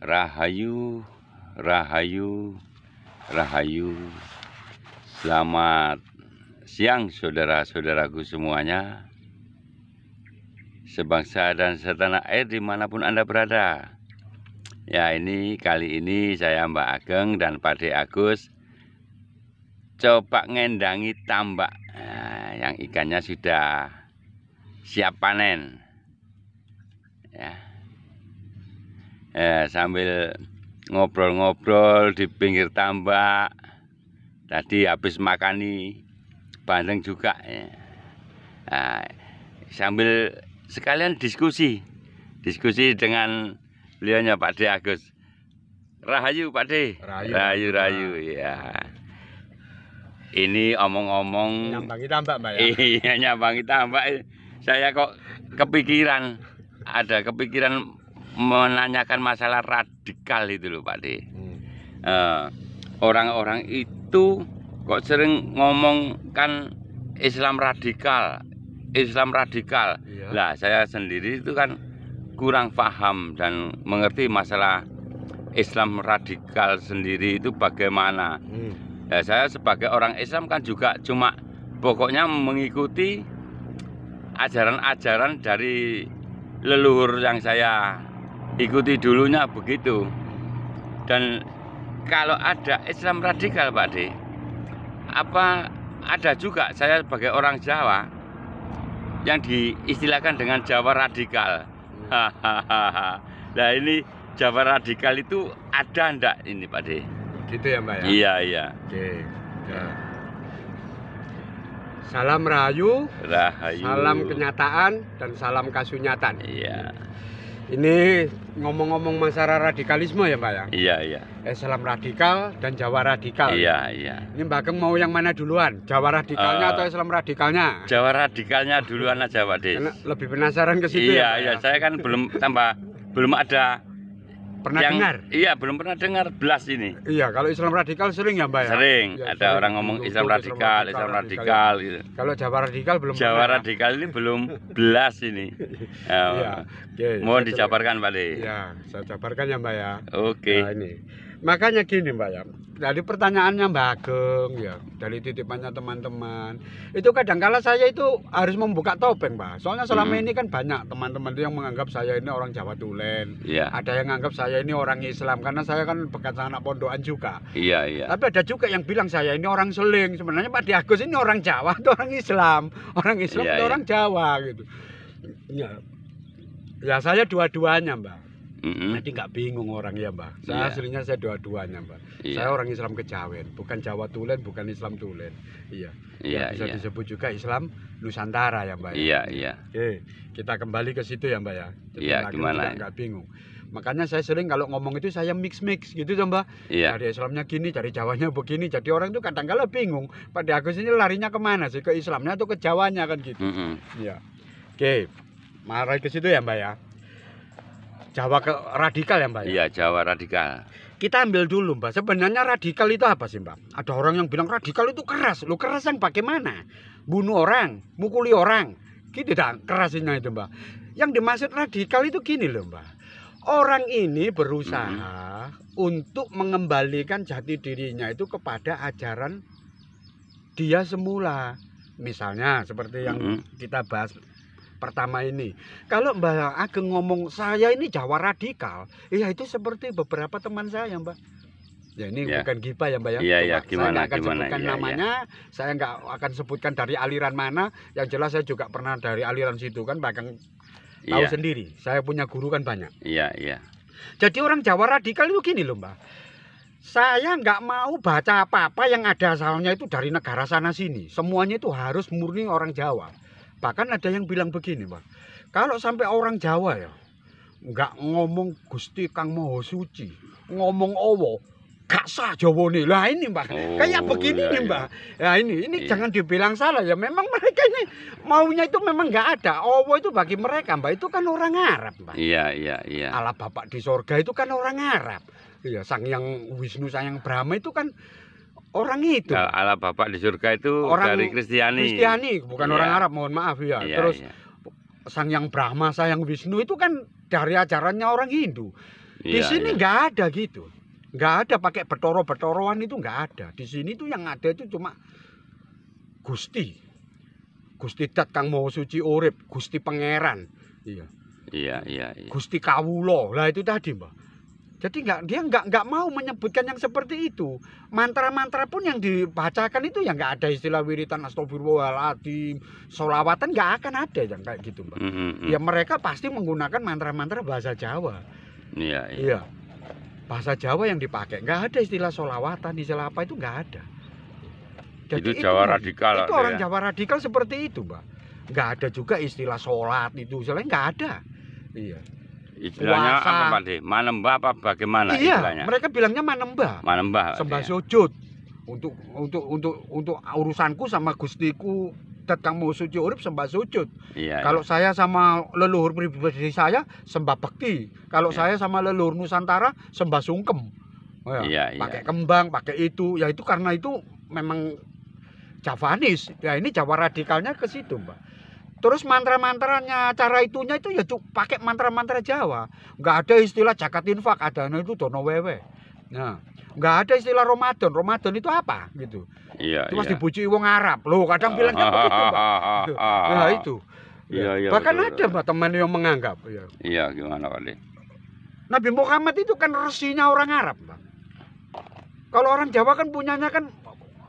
Rahayu, Rahayu, Rahayu. Selamat siang saudara-saudaraku semuanya, sebangsa dan setanah air dimanapun Anda berada. Ya, kali ini saya Mbak Ageng dan Pak De Agus coba ngendangi tambak yang ikannya sudah siap panen. Sambil ngobrol-ngobrol di pinggir tambak. Tadi habis makani bandeng juga. Sambil sekalian diskusi dengan beliaunya Pak De Agus. Rahayu Pak De. Rahayu ya. Ini omong-omong nyambangi tambak, Mbak ya. Iya, nyambangi tambak. Saya kok kepikiran menanyakan masalah radikal itu loh Pak De. Orang-orang itu kok sering ngomongkan Islam radikal. Iya. Lah saya sendiri itu kan kurang paham dan mengerti masalah Islam radikal sendiri itu bagaimana. Ya, saya sebagai orang Islam kan juga cuma pokoknya mengikuti ajaran-ajaran dari leluhur yang saya ikuti dulunya begitu. Dan kalau ada Islam radikal Pak De, apa ada juga saya sebagai orang Jawa yang diistilahkan dengan Jawa radikal. Nah ini Jawa radikal itu ada ndak ini Pak De? Gitu ya Mbak ya? Iya. Oke. Ya. Salam Rahayu, salam kenyataan, dan salam kasunyatan. Iya. Ini ngomong-ngomong masalah radikalisme ya Mbak ya? Iya. Islam radikal dan Jawa radikal. Iya. Ini Mbak Ageng mau yang mana duluan? Jawa radikalnya atau Islam radikalnya? Jawa radikalnya duluan aja Pak De. Karena lebih penasaran ke situ ya Mbak Iya, ya? saya kan belum ada Dengar? Iya, belum pernah dengar belas ini. Iya, kalau Islam radikal sering ya Mbak ya? Sering, Ya, ada sering. orang ngomong Islam radikal gitu. Kalau Jawa radikal belum Jawa pernah. radikal ini belum belas ini. Iya. Oke, Mohon saya dijabarkan Pak De. Iya, saya jabarkan ya Mbak ya. Oke. Nah, ini. Makanya gini Mbak ya. Dari pertanyaannya Mbak Ageng ya, dari titipannya teman-teman. Itu kadangkala saya itu harus membuka topeng, Mbak. Soalnya selama ini kan banyak teman-teman itu yang menganggap saya ini orang Jawa Tulen. Iya. Ada yang menganggap saya ini orang Islam karena saya kan bekas anak pondokan juga. Iya. Tapi ada juga yang bilang saya ini orang Seling. Sebenarnya Pak De Agus ini orang Jawa atau orang Islam? Orang Islam atau orang Jawa gitu. Ya saya dua-duanya, Mbak. Nanti nggak bingung orang ya Mbak. Saya aslinya saya dua-duanya Mbak. Saya orang Islam Kejawen, bukan Jawa Tulen, bukan Islam Tulen. Iya. Bisa disebut juga Islam Nusantara ya Mbak. Iya. Oke, kita kembali ke situ ya Mbak ya. Iya, gimana? Nggak bingung. Makanya saya sering kalau ngomong itu saya mix gitu tuh Mbak. Iya. Dari Islamnya gini, dari Jawanya begini. Jadi orang itu kadang-kala bingung. Pak De Agus ini larinya kemana sih? Ke Islamnya atau ke Jawanya kan gitu. Iya. Oke, mari ke situ ya Mbak ya. Jawa ke radikal ya Mbak ya? Iya, Jawa radikal. Kita ambil dulu Mbak, sebenarnya radikal itu apa sih Mbak? Ada orang yang bilang radikal itu keras. Lu keras yang bagaimana? Bunuh orang, mukuli orang. Gitu dah kerasnya itu Mbak. Yang dimaksud radikal itu gini loh Mbak. Orang ini berusaha untuk mengembalikan jati dirinya itu kepada ajaran dia semula. Misalnya seperti yang kita bahas pertama ini, kalau Mbak Ageng ngomong saya ini Jawa radikal, ya itu seperti beberapa teman saya Mbak. Ya ini bukan gibah ya Mbak ya. Iya, gimana? Saya nggak akan sebutkan namanya, saya nggak akan sebutkan dari aliran mana. Yang jelas saya juga pernah dari aliran situ kan, Mbak Ageng tahu sendiri. Saya punya guru kan banyak. Iya. Jadi orang Jawa radikal itu gini loh Mbak. Saya nggak mau baca apa-apa yang ada asalnya itu dari negara sana sini. Semuanya itu harus murni orang Jawa. Bahkan ada yang bilang begini Mbak, kalau sampai orang Jawa ya nggak ngomong Gusti Kang Maha Suci, ngomong Allah, gak sah Jawa nih. Lah ini Mbak, kayak begini nih Mbak. Ya ini jangan dibilang salah ya. Memang mereka ini maunya itu memang nggak ada. Allah itu bagi mereka Mbak itu kan orang Arab Mbak. Iya. Allah Bapak di sorga itu kan orang Arab. Iya, Sang Yang Wisnu, Sang Yang Brahma itu kan orang itu. Allah Bapak di surga itu orang dari Kristiani. Bukan orang Arab, mohon maaf ya. Terus Sang Yang Brahma, Sang Yang Wisnu itu kan dari ajarannya orang Hindu. Di Iya, sini iya. nggak ada gitu. Nggak ada pakai betoro-betoroan itu nggak ada. Di sini tuh yang ada itu cuma Gusti. Gusti Dat Kang Maha Suci Urip, Gusti Pangeran. Iya. Iya, iya, iya. Gusti Kawulo. Lah itu tadi, Mbak. Jadi dia nggak mau menyebutkan yang seperti itu. Mantra-mantra pun yang dibacakan itu yang nggak ada istilah wiritan astagfirullahaladzim, sholawatan nggak akan ada yang kayak gitu, Mbak. Ya mereka pasti menggunakan mantra-mantra bahasa Jawa. Iya, iya. Iya. Bahasa Jawa yang dipakai. Nggak ada istilah sholawatan, istilah apa itu nggak ada. Itu Jawa radikal, Itu Pak, orang ya? Jawa radikal seperti itu, Mbak. Nggak ada juga istilah sholat itu, istilahnya nggak ada. Iya. Istilahnya Puasa. apa, Pak De? Manembah apa bagaimana Iya, istilahnya? mereka bilangnya manembah. Manembah. Sembah ya. sujud. Untuk urusanku sama Gustiku Dat Kang Maha Suci Urip sembah sujud. Iya. Kalau saya sama leluhur pribadi saya sembah bekti. Kalau saya sama leluhur Nusantara sembah sungkem. Oh ya, Iya, pakai iya. kembang, pakai itu. Ya itu karena itu memang Javanis. Ya ini Jawa radikalnya ke situ, Mbak. Terus mantra-mantranya, cara itunya itu ya pakai mantra-mantra Jawa. Nggak ada istilah jakat infak, adanya itu dono wewe. Nah, nggak ada istilah Ramadan. Ramadan itu apa gitu. Iya, Itu mas iya. dibujuki wong Arab. Loh, kadang bilang kan begitu, Mbak. Nah, itu. Iya, iya. Bahkan betul, ada Mbak teman yang menganggap. Ya. Iya, gimana, Pak De? Nabi Muhammad itu kan resinya orang Arab, Mbak. Kalau orang Jawa kan punyanya kan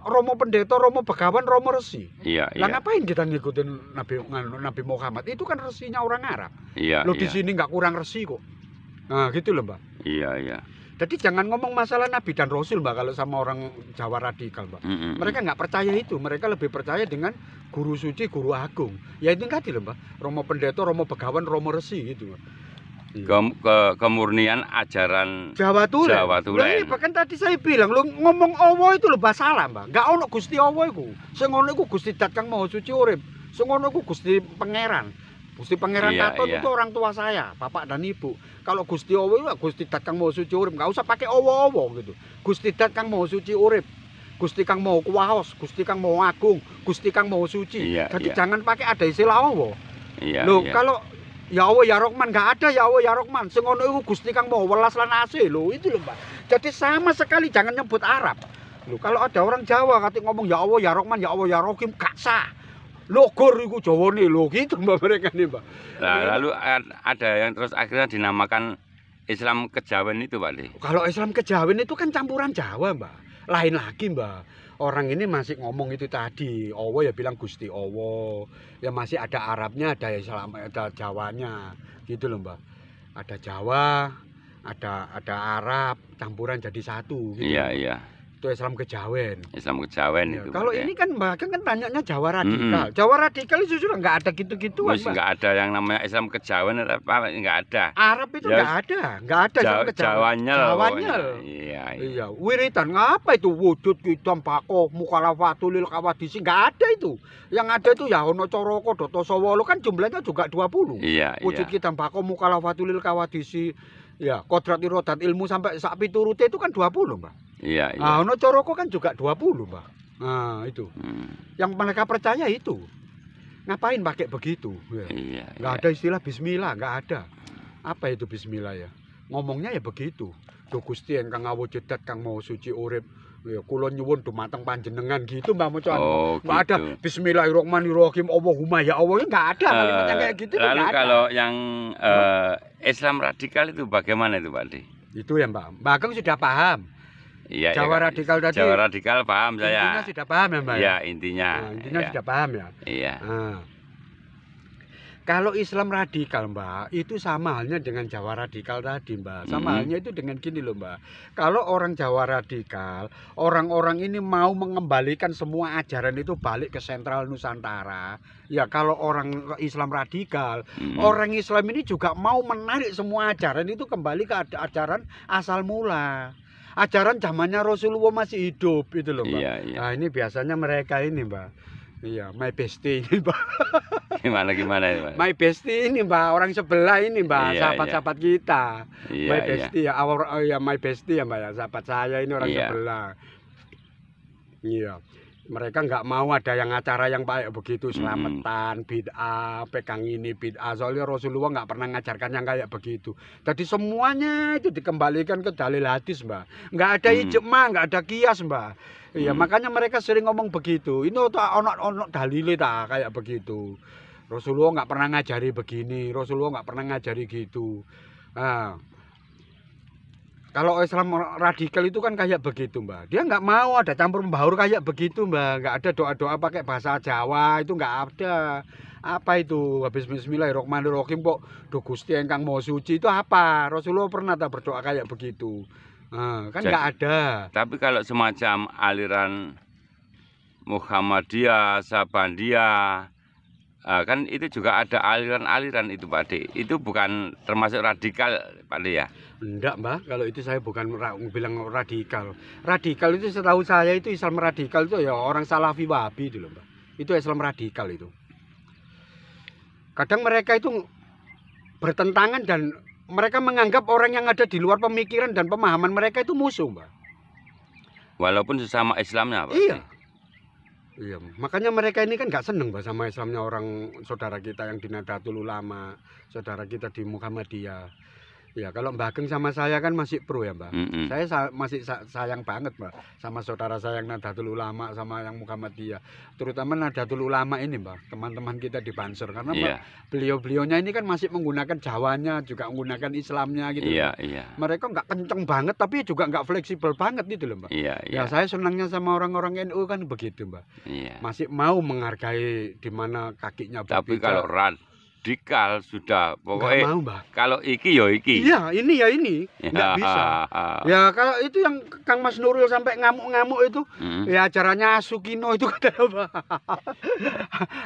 Romo Pendeta, Romo Begawan, Romo Resi. Iya, Lah iya. ngapain kita ngikutin Nabi Muhammad? Itu kan resinya orang Arab. Iya, Loh di iya. sini nggak kurang resi kok. Nah gitu loh, Mbak. Iya, iya. Jadi jangan ngomong masalah Nabi dan Rasul, Mbak, kalau sama orang Jawa radikal, Mbak. Mereka nggak percaya itu. Mereka lebih percaya dengan guru suci, guru agung. Ya itu tadi loh, Mbak. Romo Pendeta, Romo Begawan, Romo Resi gitu, Mbak. Kemurnian ajaran Jawa Tulen. Jawa Lah Tulen. iya, bahkan tadi saya bilang, lu ngomong Allah itu lho salah, Mbak. Enggak ono Gusti Allah iku. Sing ono iku Gusti Dat Kang Maha Suci Urip. Sing ono iku Gusti Pangeran. Gusti Pangeran Iya, Katon iya. itu orang tua saya, bapak dan ibu. Kalau Gusti Allah itu Gusti Dat Kang Maha Suci Urip, enggak usah pakai Allah gitu. Gusti Dat Kang Maha Suci Urip. Gusti Kang Maha Kuwaos, Gusti Kang Maha Agung, Gusti Kang Maha Suci. Iya, Jadi iya. jangan pakai ada istilah Allah. Iya, Loh, iya. kalau ya Allah ya Rahman nggak ada, ya Allah ya Rahman. Sing ono iku Gusti Kang Maha Welas lan Asih lho, itu lho, Mbak. Jadi sama sekali jangan nyebut Arab. Loh, kalau ada orang Jawa kate ngomong ya Allah ya Rahman, ya Allah ya Rahim, gak sah. Logor iku Jawane lho, gitu Mbak mereka nih, Mbak. Nah, lalu ada yang terus akhirnya dinamakan Islam Kejawen itu, Pak De. Kalau Islam Kejawen itu kan campuran Jawa, Mbak. Lain lagi, Mbak. Orang ini masih ngomong itu tadi, Allah ya bilang Gusti Allah. Ya masih ada Arabnya, ada Islam, ada Jawanya. Gitu loh, Mbak. Ada Jawa, ada Arab, campuran jadi satu gitu. Iya, iya. Itu Islam Kejawen. Islam Kejawen Ya, itu. kalau Pak De. ini kan Mbak kan tanyanya Jawa radikal. Jawa radikal itu sudah nggak ada gitu-gituan, Wis Mbak. nggak ada yang namanya Islam Kejawen apa nggak ada. Arab itu Ya, nggak ada Islam Kejawen. Jawanya lah Jawanya. pokoknya. Iya, iya. Iya, wiridan ngapa itu wujud kita bako mukhalafatul lil kawadisi nggak ada itu. Yang ada itu ya ono coroko doto sawolo kan jumlahnya juga 20. Iya, Wujud iya. kita bako mukhalafatul lil kawadisi ya kodrat irodat ilmu sampai sak piturute itu kan 20, Mbak. Iya, iya. Nah, ono coroko kan juga 20, Mbak. Nah, itu. Hmm, Yang mereka percaya itu. Ngapain pakai begitu? Ya. iya, Nggak iya. ada istilah bismillah, nggak ada. Apa itu bismillah ya? Ngomongnya ya begitu. Duh Gusti engkang awujud Dat Kang Maha Suci Urip. Ya kula nyuwun dumateng panjenengan gitu Mbak Mocan. Oh, Nggak ada gitu. bismillahirrahmanirrahim Allahumma ya Allah, nggak ada kalimatnya kayak gitu tuh Lalu nggak ada. kalau yang Islam radikal itu bagaimana itu, Pak De? Itu ya Mbak. Mbak Ageng sudah paham. Iya, Jawa iya, radikal tadi. Jawa radikal paham Intinya saya. sudah paham ya Mbak. Iya, intinya. Nah, intinya Iya. sudah paham ya. Iya. Nah, kalau Islam radikal Mbak, itu sama halnya dengan Jawa radikal tadi Mbak. Sama halnya itu dengan gini loh Mbak. Kalau orang Jawa radikal, orang-orang ini mau mengembalikan semua ajaran itu balik ke sentral Nusantara. Ya kalau orang Islam radikal, orang Islam ini juga mau menarik semua ajaran itu kembali ke ajaran asal mula. Ajaran zamannya Rasulullah masih hidup itu loh Mbak. Iya, iya. Nah ini biasanya mereka ini Mbak. Iya, my bestie ini Mbak. Gimana itu, Pak? My bestie ini Mbak, orang sebelah ini Mbak, Iya, sahabat-sahabat kita. Iya, My iya. bestie ya, ya my bestie ya Mbak ya, sahabat saya ini orang Iya. sebelah. Iya. Mereka nggak mau ada yang acara yang kayak begitu, selamatan, bid'ah, pegang ini bid'ah. Soalnya Rasulullah nggak pernah ngajarkan yang kayak begitu. Jadi semuanya itu dikembalikan ke dalil hadis, Mbak. Nggak ada ijma, nggak ada kias, Mbak. Iya, makanya mereka sering ngomong begitu. Ini ono dalile tak kayak begitu. Rasulullah nggak pernah ngajari begini, Rasulullah nggak pernah ngajari gitu. Nah, kalau Islam radikal itu kan kayak begitu, Mbak. Dia nggak mau ada campur membaur kayak begitu, Mbak. Nggak ada doa-doa pakai bahasa Jawa, itu nggak ada. Apa itu? Habis Bismillahirrahmanirrahim kok do Gusti Engkang Maha Suci itu apa? Rasulullah pernah tak berdoa kayak begitu? Nah, kan nggak ada. Tapi kalau semacam aliran Muhammadiyah, Sabandiyah, kan itu juga ada aliran-aliran itu, Pak De. Itu bukan termasuk radikal, Pak De ya? Enggak, Mbak, kalau itu saya bukan bilang radikal. Radikal itu setahu saya itu Islam radikal itu ya orang Salafi Wahabi itu loh, Mbak. Itu Islam radikal itu. Kadang mereka itu bertentangan dan mereka menganggap orang yang ada di luar pemikiran dan pemahaman mereka itu musuh, Mbak. Walaupun sesama Islamnya, Pak. Iya. Iya, makanya mereka ini kan nggak seneng, Mbak, sama Islamnya orang saudara kita yang di Nahdlatul Ulama, saudara kita di Muhammadiyah. Ya, kalau Mbak Ageng sama saya kan masih pro ya, Mbak. Saya masih sayang banget, Mbak, sama saudara saya yang Nahdlatul Ulama sama yang Muhammadiyah. Terutama Nahdlatul Ulama ini, Mbak, teman-teman kita di Banser. Karena beliau-beliaunya ini kan masih menggunakan Jawanya, juga menggunakan Islamnya gitu. Mereka nggak kenceng banget, tapi juga nggak fleksibel banget gitu loh, Mbak. Ya, saya senangnya sama orang-orang NU kan begitu, Mbak. Masih mau menghargai di mana kakinya berpijak. Tapi kalau radikal sudah pokoknya mau, Mbak. Kalau iki ya iki. Iya, ini ya ini. Nggak bisa. Ya kalau itu yang Kang Mas Nuril sampai ngamuk-ngamuk itu, ya acaranya Sukino itu katanya, Mbak.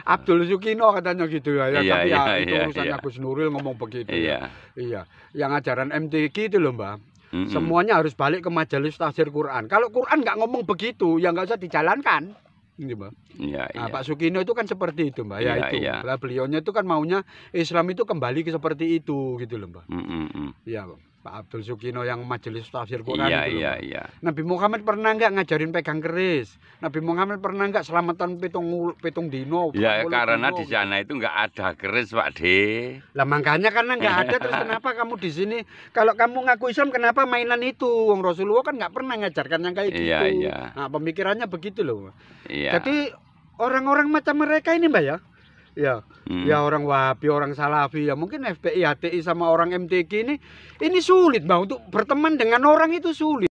Abdul Sukino katanya gitu ya. Tapi ya itu urusannya Gus Nuril ngomong begitu. Iya. Yang ajaran MTQ itu loh, Mbak. Semuanya harus balik ke majelis tafsir Quran. Kalau Quran nggak ngomong begitu, ya nggak usah dijalankan. Ini, Mbak. Nah, Pak Sukino itu kan seperti itu, Mbak. Lah beliaunya itu kan maunya Islam itu kembali ke seperti itu gitu loh, Mbak. Iya, Pak Abdul Sukino yang majelis tafsir Quran itu loh, Mbak. Nabi Muhammad pernah nggak ngajarin pegang keris? Nabi Muhammad pernah nggak selamatan pitung dino? Ya karena di sana itu nggak ada keris, Pak De. Lah makanya karena nggak ada, terus kenapa kamu di sini? Kalau kamu ngaku Islam, kenapa mainan itu? Wong Rasulullah kan nggak pernah ngajarkan yang kayak gitu. Nah, pemikirannya begitu loh. Jadi orang-orang macam mereka ini, Mbak ya. Ya orang Wahabi, orang Salafi, ya mungkin FPI, HTI sama orang MTQ ini sulit, Mbak, untuk berteman dengan orang itu sulit.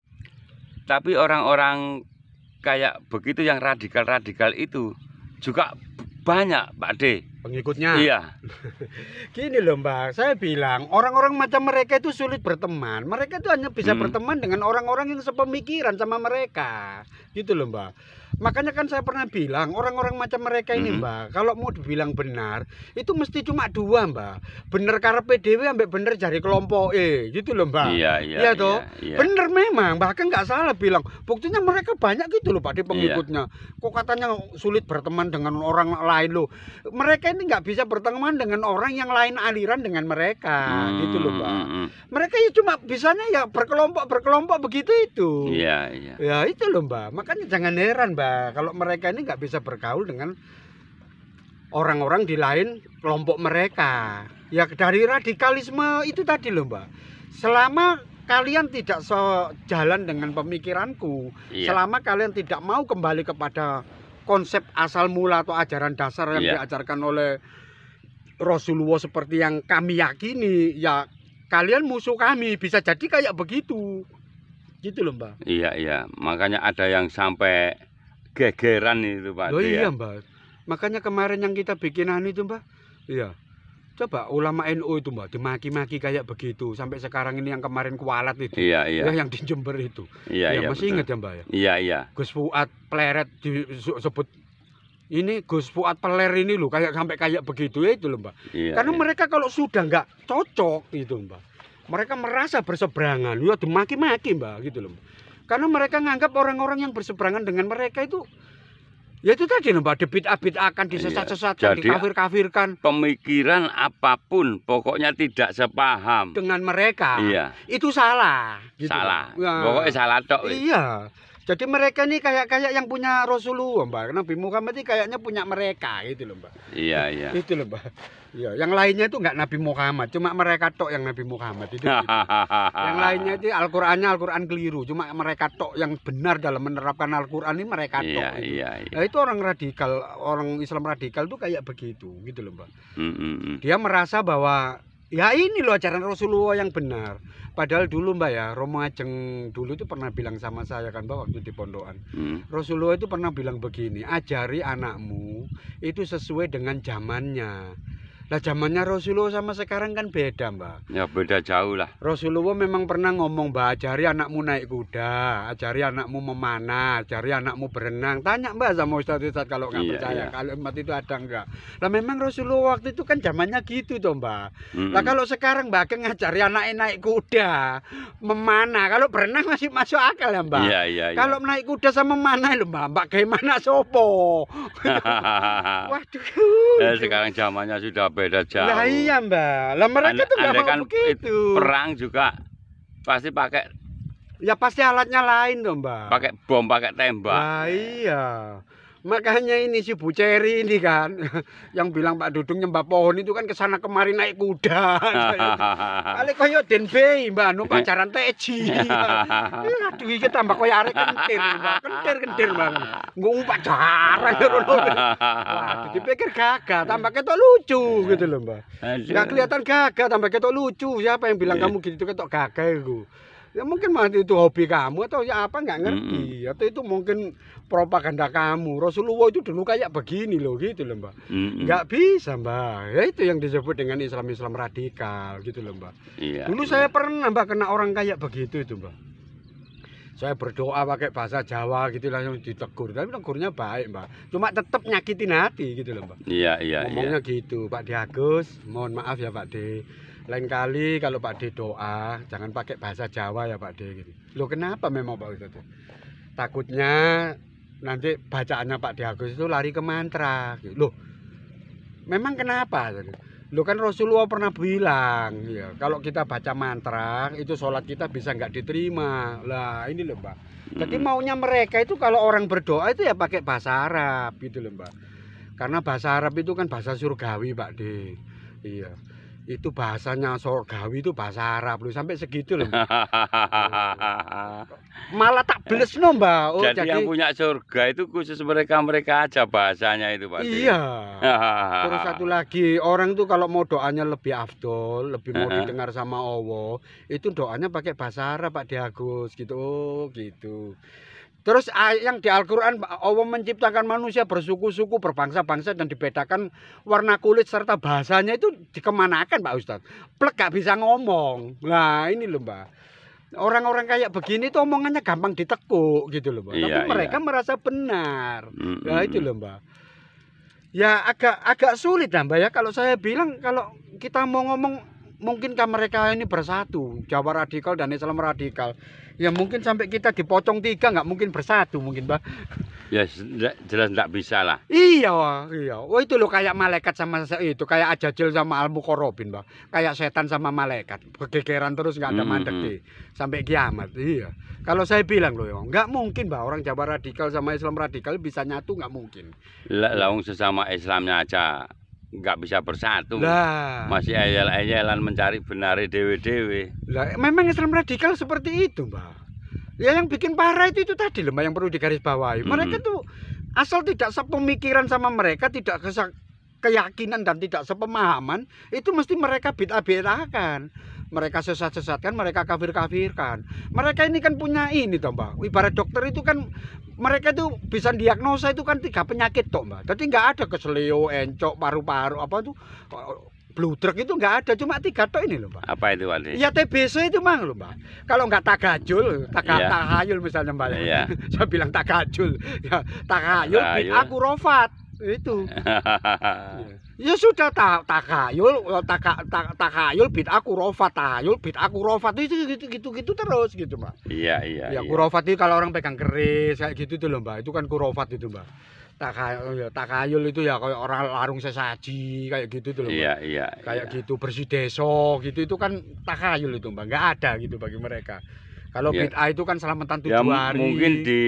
Tapi orang-orang kayak begitu yang radikal-radikal itu juga banyak, Pak De. Pengikutnya. Iya. Gini loh, Mbak, saya bilang orang-orang macam mereka itu sulit berteman. Mereka itu hanya bisa berteman dengan orang-orang yang sepemikiran sama mereka. Gitu loh, Mbak. Makanya kan saya pernah bilang orang-orang macam mereka ini, Mbak, kalau mau dibilang benar itu mesti cuma dua, Mbak. Bener karepe dhewe ambek bener jari kelompok gitu loh, Mbak. Iya toh. Bener memang, bahkan nggak salah bilang. Buktinya mereka banyak gitu loh, Pak, di pengikutnya. Kok katanya sulit berteman dengan orang lain loh. Mereka ini nggak bisa berteman dengan orang yang lain aliran dengan mereka, gitu loh, Mbak. Mereka ya cuma bisanya ya berkelompok begitu itu. Ya itu loh, Mbak. Makanya jangan heran, Mbak, kalau mereka ini nggak bisa bergaul dengan orang-orang di lain kelompok mereka. Ya dari radikalisme itu tadi loh, Mbak. Selama kalian tidak sejalan dengan pemikiranku, selama kalian tidak mau kembali kepada konsep asal mula atau ajaran dasar yang diajarkan oleh Rasulullah seperti yang kami yakini, ya kalian musuh kami. Bisa jadi kayak begitu. Gitu loh, Mbak. Iya. Makanya ada yang sampai gegeran itu, Pak. Iya, Mbak. Makanya kemarin yang kita bikinan itu, Mbak. Iya. Coba ulama NU itu, Mbak, dimaki-maki kayak begitu. Sampai sekarang ini yang kemarin kualat itu. Iya. Ya, yang di Jember itu. Iya, masih ingat ya, Mbak ya? Iya. Gus Fuad Pleret disebut ini Gus Fuad Peler ini loh, sampai kayak begitu ya itu loh, Mbak. Karena mereka kalau sudah nggak cocok gitu, Mbak, mereka merasa berseberangan, ya dimaki-maki, Mbak, gitu loh, Mbak. Karena mereka nganggap orang-orang yang berseberangan dengan mereka itu, ya itu tadi loh, Mbak, dibid'ah-bid'ahkan, disesat-sesatkan, dikafir-kafirkan. Pemikiran apapun, pokoknya tidak sepaham dengan mereka, itu salah. Gitu, salah, ya. Pokoknya salah tok. Iya. Jadi mereka ini kayak yang punya Rasulullah, Mbak. Nabi Muhammad ini kayaknya punya mereka gitu loh, Mbak. Iya, iya. Itu loh, Mbak. Iya, yang lainnya itu nggak Nabi Muhammad, cuma mereka tok yang Nabi Muhammad itu. Gitu. Yang lainnya itu Al-Qur'annya Al-Qur'an keliru, cuma mereka tok yang benar dalam menerapkan Al-Qur'an ini mereka tok. Iya, Gitu. iya, iya. Nah, itu orang radikal, orang Islam radikal tuh kayak begitu, gitu loh, Mbak. Dia merasa bahwa ya ini loh ajaran Rasulullah yang benar. Padahal dulu Mbak ya, Romo Ajeng dulu itu pernah bilang sama saya kan Mbak waktu di pondokan. Rasulullah itu pernah bilang begini, ajari anakmu itu sesuai dengan zamannya. Lah zamannya Rasulullah sama sekarang kan beda Mbak. Ya beda jauh lah. Rasulullah memang pernah ngomong Mbak, ajari anakmu naik kuda, ajari anakmu memanah, ajari anakmu berenang. Tanya Mbak sama Ustadz kalau nggak percaya, kalimat itu ada enggak. Lah memang Rasulullah waktu itu kan zamannya gitu toh Mbak. Lah kalau sekarang Mbak ngajari anaknya naik kuda, memanah, kalau berenang masih masuk akal ya Mbak. Iya, iya, iya. Kalau naik kuda sama memanah lho Mbak, bagaimana sopo? Waduh. Ya, sekarang zamannya sudah beda jauh. Lah iya Mbak, lah mereka tuh nggak mau kan begitu. Perang juga pasti pakai. Ya pasti alatnya lain dong Mbak. Pakai bom, pakai tembak. Lah iya. Makanya ini si Bu Ceri ini kan yang bilang Pak Dudung nyembah pohon itu kan kesana kemari naik kuda. Kali koyo Den Bey Mbak anu pacaran teji. Aduh iki tambah koyo arek kentir Mbak. Kentir Mbak. Ngumpak jarang ngono. Waduh dipikir gagah tambah ketok lucu gitu loh Mbak. Enggak kelihatan gagah tambah ketok lucu. Siapa yang bilang kamu gitu ketok gagah itu? Ya mungkin itu hobi kamu atau ya apa nggak ngerti atau itu mungkin propaganda kamu. Rasulullah itu dulu kayak begini loh gitu loh Mbak. Nggak bisa Mbak. Ya itu yang disebut dengan Islam radikal gitu loh Mbak. Iya, dulu saya pernah Mbak kena orang kayak begitu itu Mbak. Saya berdoa pakai bahasa Jawa gitu langsung ditegur. Tapi tegurnya baik Mbak. Cuma tetap nyakitin hati gitu loh Mbak. Iya. Ngomongnya gitu Pak De Agus. Mohon maaf ya Pak De. Lain kali kalau Pak De doa jangan pakai bahasa Jawa ya Pak De gitu. Loh kenapa memang Pak Ustadz? Takutnya nanti bacaannya Pak De Agus itu lari ke mantra gitu. Loh memang kenapa? Loh kan Rasulullah pernah bilang ya kalau kita baca mantra itu sholat kita bisa nggak diterima. Lah ini loh Mbak. Jadi maunya mereka itu kalau orang berdoa itu ya pakai bahasa Arab gitu loh Mbak. Karena bahasa Arab itu kan bahasa surgawi Pak De. Iya. Itu bahasanya surgawi itu bahasa Arab loh sampai segitu loh. Malah tak beles no Mbak. Oh, jadi yang punya surga itu khusus mereka aja bahasanya itu Pak. Iya. Terus satu lagi orang tuh kalau mau doanya lebih afdol, lebih mau didengar sama Allah, itu doanya pakai bahasa Arab Pak De Agus gitu. Oh, gitu. Terus yang di Al-Quran Allah menciptakan manusia bersuku-suku, berbangsa-bangsa dan dibedakan warna kulit serta bahasanya itu dikemanakan Pak Ustadz. Plek gak bisa ngomong. Nah ini loh Mbak. Orang-orang kayak begini tuh omongannya gampang ditekuk gitu loh Mbak. Tapi mereka merasa benar. Nah itu loh Mbak. Ya agak sulit lah Mbak ya. Kalau saya bilang kalau kita mau ngomong mungkinkah mereka ini bersatu, Jawa radikal dan Islam radikal? Ya mungkin sampai kita dipotong 3 nggak mungkin bersatu mungkin Mbak. Ya jelas nggak bisa lah. Iya. Oh itu loh kayak malaikat sama itu kayak Ajajil sama Al-Muqarrabin Mbak. Kayak setan sama malaikat bergegeran terus nggak ada mandek deh sampai kiamat. Iya. Kalau saya bilang loh nggak mungkin Mbak orang Jawa radikal sama Islam radikal bisa nyatu nggak mungkin. Laung sesama Islamnya aja nggak bisa bersatu. Lah, masih ayal-ayalan mencari benari dewe-dewe. Lah, memang Islam radikal seperti itu, Mbak. Ya yang bikin parah itu tadi loh, Mbak, yang perlu digarisbawahi. Mereka tuh asal tidak sepemikiran sama mereka, tidak keyakinan dan tidak sepemahaman, itu mesti mereka bid'ah-bid'ahkan. Mereka sesat-sesatkan, mereka kafir-kafirkan. Mereka ini kan punya ini toh Mbak. Ibarat dokter itu kan mereka itu bisa diagnosa itu kan 3 penyakit toh Mbak. Jadi nggak ada keseleo, encok, paru-paru apa tuh bludrek itu nggak ada, cuma 3 toh ini loh Mbak. Apa itu Wadi? Ya TBC itu mang loh Mbak. Kalau nggak tagajul, tahayul misalnya Mbak. Iya. Saya bilang tagajul, ya tahayul, bid'ah khurafat itu. Ya sudah takayul bid'ah khurafat, tahayul bid'ah khurafat itu gitu terus gitu Mbak. Iya. Ya khurafat itu kalau orang pegang keris kayak gitu tuh loh Mbak. Itu kan khurafat itu Mbak. Takayul itu ya kayak orang larung sesaji kayak gitu tuh loh Mbak. Iya. Kayak gitu bersih deso gitu itu kan takayul itu Mbak. Nggak ada gitu bagi mereka. Kalau Ya. bid'ah itu kan selamatan 7 Ya hari. mungkin di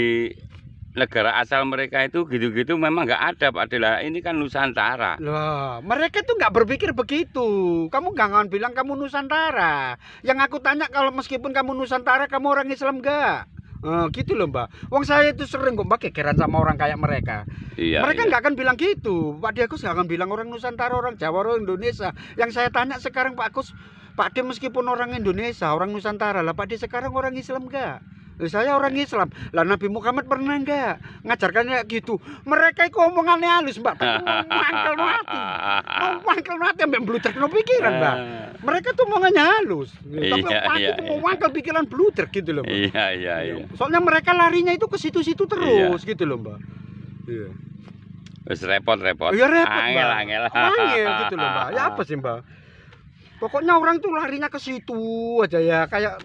negara asal mereka itu gitu-gitu memang nggak ada Pak De lah. Ini kan Nusantara. Loh, mereka tuh nggak berpikir begitu. Kamu jangan bilang kamu Nusantara. Yang aku tanya kalau meskipun kamu Nusantara, kamu orang Islam nggak? Gitu loh Mbak. Wong saya itu sering kok Mbak gegeran sama orang kayak mereka. Iya. Mereka iya. nggak akan bilang gitu. Pak Agus nggak akan bilang orang Nusantara, orang Jawa, orang Indonesia. Yang saya tanya sekarang Pak Agus, Pak De meskipun orang Indonesia, orang Nusantara lah, Pak De sekarang orang Islam nggak? Saya orang Islam. Lah Nabi Muhammad pernah enggak ngajarkan kayak gitu? Mereka itu omongannya halus, Mbak. Tapi mangkel no hati. Mangkel no hati ambek bluder no pikiran, Mbak. Mereka tuh omongannya halus. Tapi hati itu mau mangkel pikiran bluder gitu loh, Mbak. Iya. Soalnya mereka larinya itu ke situ-situ terus gitu loh, Mbak. Iya. Wis repot-repot. Ya repot, Mbak. Angel. Angel gitu loh, Mbak. Ya apa sih, Mbak? Pokoknya orang tuh larinya ke situ aja ya, kayak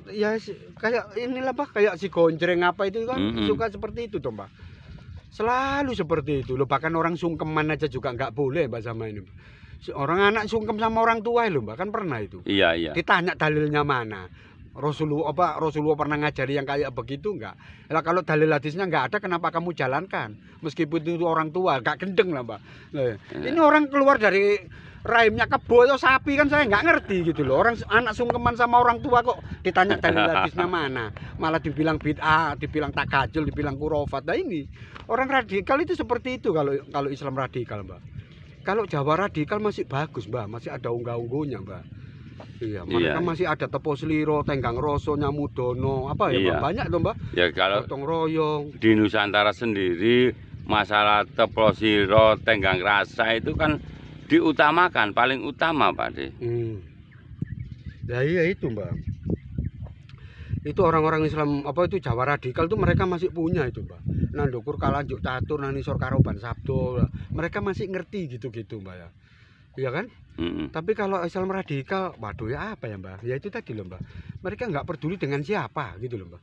inilah Mbak, kayak si gonjreng apa itu kan suka seperti itu toh Mbak. Selalu seperti itu loh, bahkan orang sungkeman aja juga nggak boleh Mbak sama ini. Orang anak sungkem sama orang tua loh Mbak, kan pernah itu. Iya. Ditanya dalilnya mana? Rasulullah pernah ngajari yang kayak begitu enggak? Lah kalau dalil hadisnya enggak ada, kenapa kamu jalankan? Meskipun itu orang tua, enggak gendeng lah Mbak. Nah, ini orang keluar dari rahimnya kebo atau sapi kan saya nggak ngerti gitu loh. Orang anak sungkeman sama orang tua kok ditanya dalil hadisnya mana, malah dibilang bid'ah, dibilang takajul, dibilang kurofat. Nah ini orang radikal itu seperti itu kalau Islam radikal Mbak. Kalau Jawa radikal masih bagus Mbak, masih ada unggah-ungguhnya Mbak. Iya, mereka masih ada Tepo Sliro, Tenggang Roso, Nyamudono, apa ya Mbak? Banyak tuh Mbak. Ya kalau gotong royong. Di Nusantara sendiri masalah Tepo Sliro, Tenggang Rasa itu kan diutamakan, paling utama Pak De. Ya iya itu Mbak. Itu orang-orang Islam apa itu Jawa radikal tuh mereka masih punya itu Mbak. Nandukur Kalanjuk Catur, Nanisor Karoban Sabdo, mereka masih ngerti gitu-gitu Mbak ya. Iya kan? Tapi kalau Islam radikal, waduh ya apa ya Mbak? Ya itu tadi loh Mbak. Mereka nggak peduli dengan siapa gitu loh Mbak.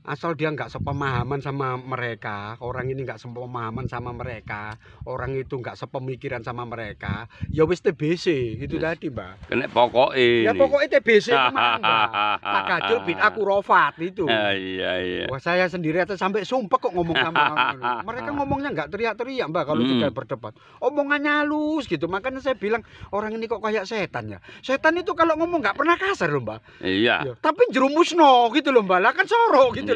Asal dia nggak sepemahaman sama mereka, orang ini nggak sepemahaman sama mereka, orang itu nggak sepemikiran sama mereka, ya wis TBC gitu tadi Mbak. Kena pokoknya. Ya pokoknya TBC kemana Mbak? Takajul bid'ah kurofat itu. Iya. Wah saya sendiri aja sampai sumpah kok ngomong sama orang. Mereka ngomongnya nggak teriak-teriak Mbak kalau sudah berdebat. Omongannya halus gitu, makanya saya bilang orang ini kok kayak setan ya. Setan itu kalau ngomong nggak pernah kasar loh Mbak. Iya. Tapi jerumusno gitu loh Mbak, lah kan sorok gitu loh Mbak.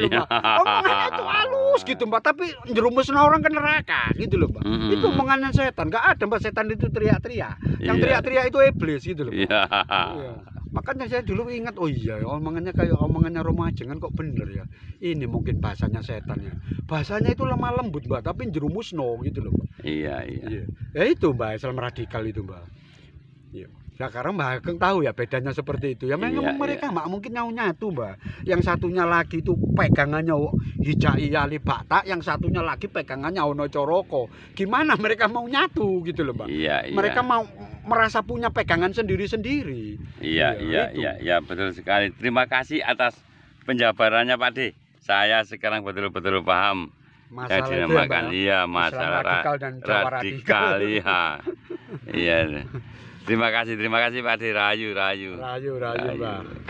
Omongannya itu halus gitu Mbak, tapi jerumusno orang ke neraka gitu loh Mbak. Itu omongannya setan, nggak ada Mbak setan itu teriak-teriak. Yang teriak-teriak itu iblis gitu loh Mbak. Iya. Makanya saya dulu ingat, oh iya omongannya kayak omongannya Romajengan kok bener ya. Ini mungkin bahasanya setan ya. Bahasanya itu lemah lembut Mbak, tapi jerumusno gitu loh Mbak. Iya. Ya itu Mbak, Islam radikal itu Mbak. Iya. Nah karena Mbak Ageng tahu ya bedanya seperti itu. Ya memang mereka Mbak mungkin nyatu Mbak. Yang satunya lagi itu pegangannya Hijai Ali Bata, yang satunya lagi pegangannya Ono Coroko. Gimana mereka mau nyatu gitu loh Mbak. Iya. Mereka mau merasa punya pegangan sendiri-sendiri. Iya, betul sekali. Terima kasih atas penjabarannya Pak De. Saya sekarang betul-betul paham. Masalah yang dinamakan masalah radikal dan Jawa radikal. Iya. Terima kasih Pak De. Rayu. Rayu Mbak.